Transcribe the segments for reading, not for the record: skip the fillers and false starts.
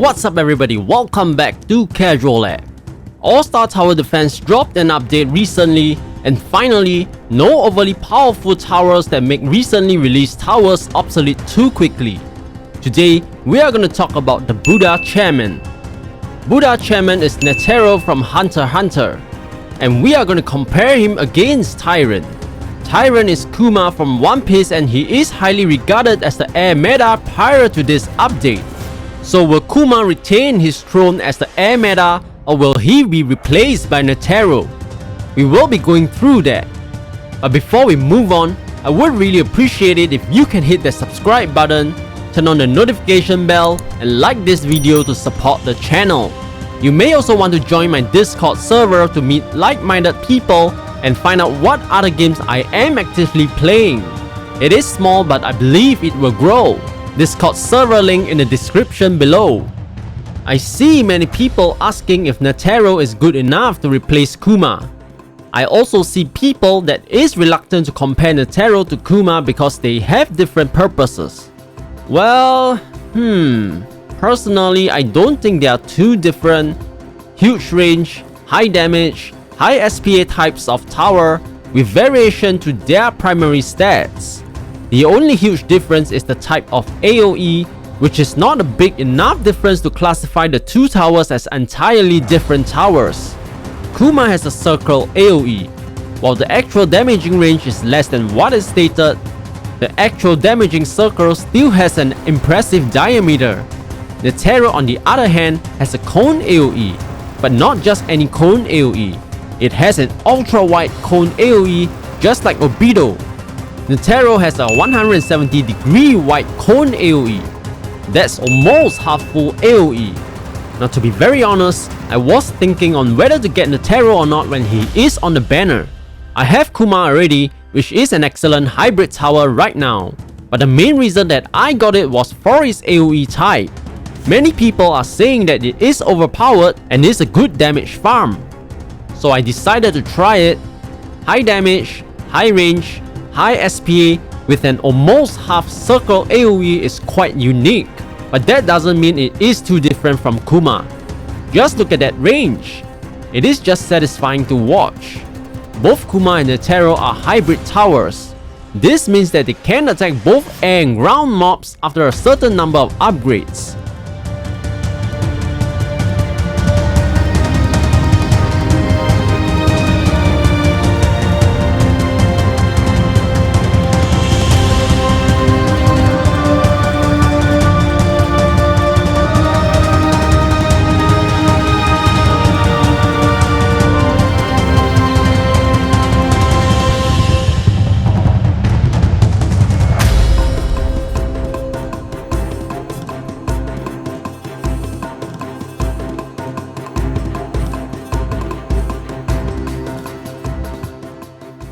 What's up everybody, welcome back to Casual Lab. All-Star Tower Defense dropped an update recently, and finally, no overly powerful towers that make recently released towers obsolete too quickly. Today, we are going to talk about the Buddha Chairman. Buddha Chairman is Netero from Hunter x Hunter, and we are going to compare him against Tyrant. Tyrant is Kuma from One Piece, and he is highly regarded as the air meta prior to this update. So will Kuma retain his throne as the air meta, or will he be replaced by Netero? We will be going through that. But before we move on, I would really appreciate it if you can hit the subscribe button, turn on the notification bell, and like this video to support the channel. You may also want to join my Discord server to meet like-minded people and find out what other games I am actively playing. It is small, but I believe it will grow. Discord server link in the description below. I see many people asking if Netero is good enough to replace Kuma. I also see people that is reluctant to compare Netero to Kuma because they have different purposes. Well, personally I don't think they are too different. Huge range, high damage, high SPA types of tower with variation to their primary stats. The only huge difference is the type of AoE, which is not a big enough difference to classify the two towers as entirely different towers. Kuma has a circle AoE, while the actual damaging range is less than what is stated. The actual damaging circle still has an impressive diameter. Netero on the other hand has a cone AoE, but not just any cone AoE. It has an ultra wide cone AoE just like Obito. Netero has a 170-degree wide cone AoE. That's almost half full AoE. Now to be very honest, I was thinking on whether to get Netero or not when he is on the banner. I have Kuma already, which is an excellent hybrid tower right now. But the main reason that I got it was for its AoE type. Many people are saying that it is overpowered and is a good damage farm. So I decided to try it. High damage, high range, high SPA with an almost half circle AoE is quite unique, but that doesn't mean it is too different from Kuma. Just look at that range. It is just satisfying to watch. Both Kuma and Netero are hybrid towers. This means that they can attack both air and ground mobs after a certain number of upgrades.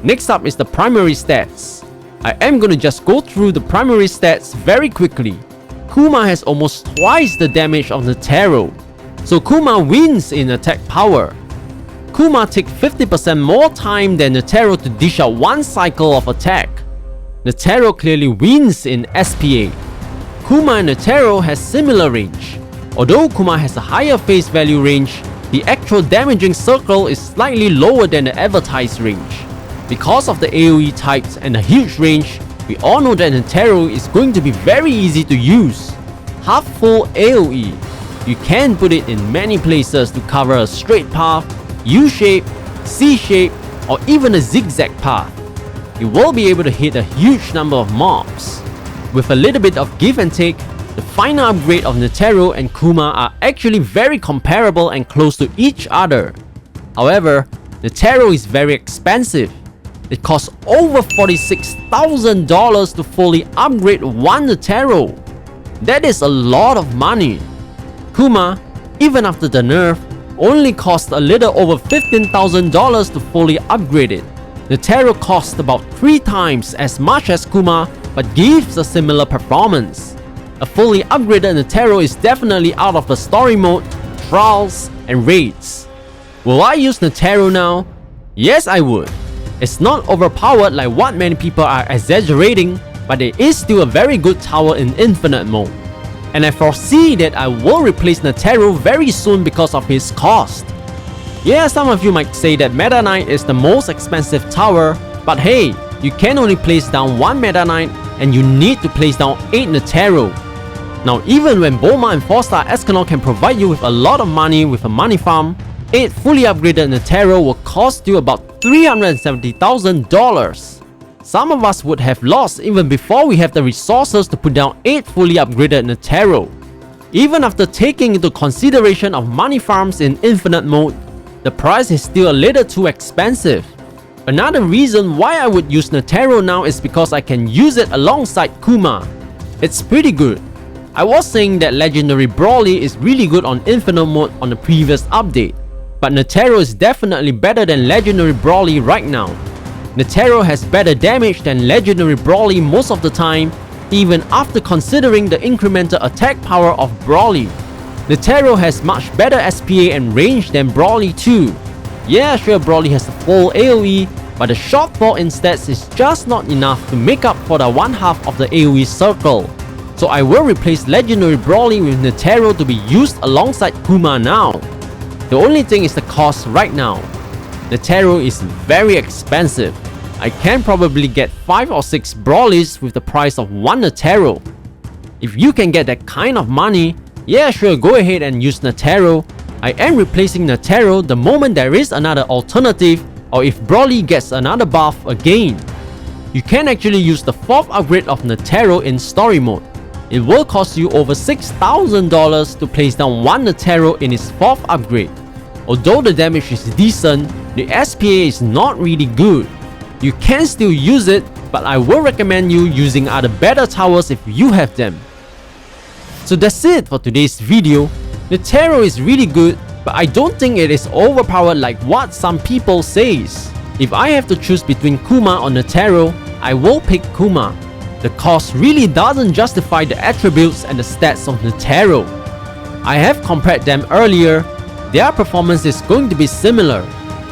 Next up is the primary stats. I am gonna just go through the primary stats very quickly. Kuma has almost twice the damage of Netero, so Kuma wins in attack power. Kuma takes 50% more time than Netero to dish out one cycle of attack. Netero clearly wins in SPA. Kuma and Netero has similar range. Although Kuma has a higher face value range, the actual damaging circle is slightly lower than the advertised range. Because of the AoE types and the huge range, we all know that Netero is going to be very easy to use. Half full AoE. You can put it in many places to cover a straight path, U-shape, C-shape, or even a zigzag path. You will be able to hit a huge number of mobs. With a little bit of give and take, the final upgrade of Netero and Kuma are actually very comparable and close to each other. However, Netero is very expensive. It costs over $46,000 to fully upgrade one Netero. That is a lot of money. Kuma, even after the nerf, only cost a little over $15,000 to fully upgrade it. Netero costs about 3 times as much as Kuma, but gives a similar performance. A fully upgraded Netero is definitely out of the story mode, trials, and raids. Will I use Netero now? Yes, I would. It's not overpowered like what many people are exaggerating, but it is still a very good tower in infinite mode. and I foresee that I will replace Netero very soon because of his cost. Yeah, some of you might say that Meta Knight is the most expensive tower, but hey, you can only place down one Meta Knight and you need to place down 8 Netero. Now even when Bulma and 4-star Escanor can provide you with a lot of money with a money farm, 8 fully upgraded Netero will cost you about $370,000. Some of us would have lost even before we have the resources to put down 8 fully upgraded Netero. Even after taking into consideration of money farms in infinite mode, the price is still a little too expensive. Another reason why I would use Netero now is because I can use it alongside Kuma. It's pretty good. I was saying that Legendary Broly is really good on infinite mode on the previous update, but Netero is definitely better than Legendary Broly right now. Netero has better damage than Legendary Broly most of the time, even after considering the incremental attack power of Broly. Netero has much better SPA and range than Broly too. Yeah, sure, Broly has a full AoE, but the shortfall in stats is just not enough to make up for the one half of the AoE circle. So I will replace Legendary Broly with Netero to be used alongside Kuma now. The only thing is the cost right now. Netero is very expensive. I can probably get 5 or 6 Brolys with the price of 1 Netero. If you can get that kind of money, yeah sure, go ahead and use Netero. I am replacing Netero the moment there is another alternative or if Broly gets another buff again. You can actually use the 4th upgrade of Netero in story mode. It will cost you over $6,000 to place down 1 Netero in its 4th upgrade. Although the damage is decent, the SPA is not really good. You can still use it, but I will recommend you using other better towers if you have them. So that's it for today's video. Netero is really good, but I don't think it is overpowered like what some people says. If I have to choose between Kuma or Netero, I will pick Kuma. The cost really doesn't justify the attributes and the stats of Netero. I have compared them earlier. Their performance is going to be similar.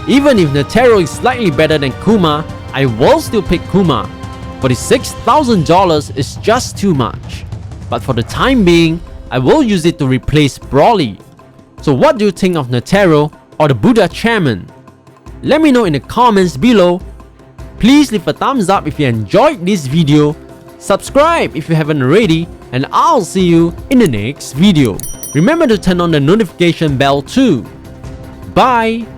Even if Netero is slightly better than Kuma, I will still pick Kuma. For the $6,000 is just too much. But for the time being, I will use it to replace Broly. So what do you think of Netero or the Buddha Chairman? Let me know in the comments below. Please leave a thumbs up if you enjoyed this video. Subscribe if you haven't already, and I'll see you in the next video. Remember to turn on the notification bell too. Bye!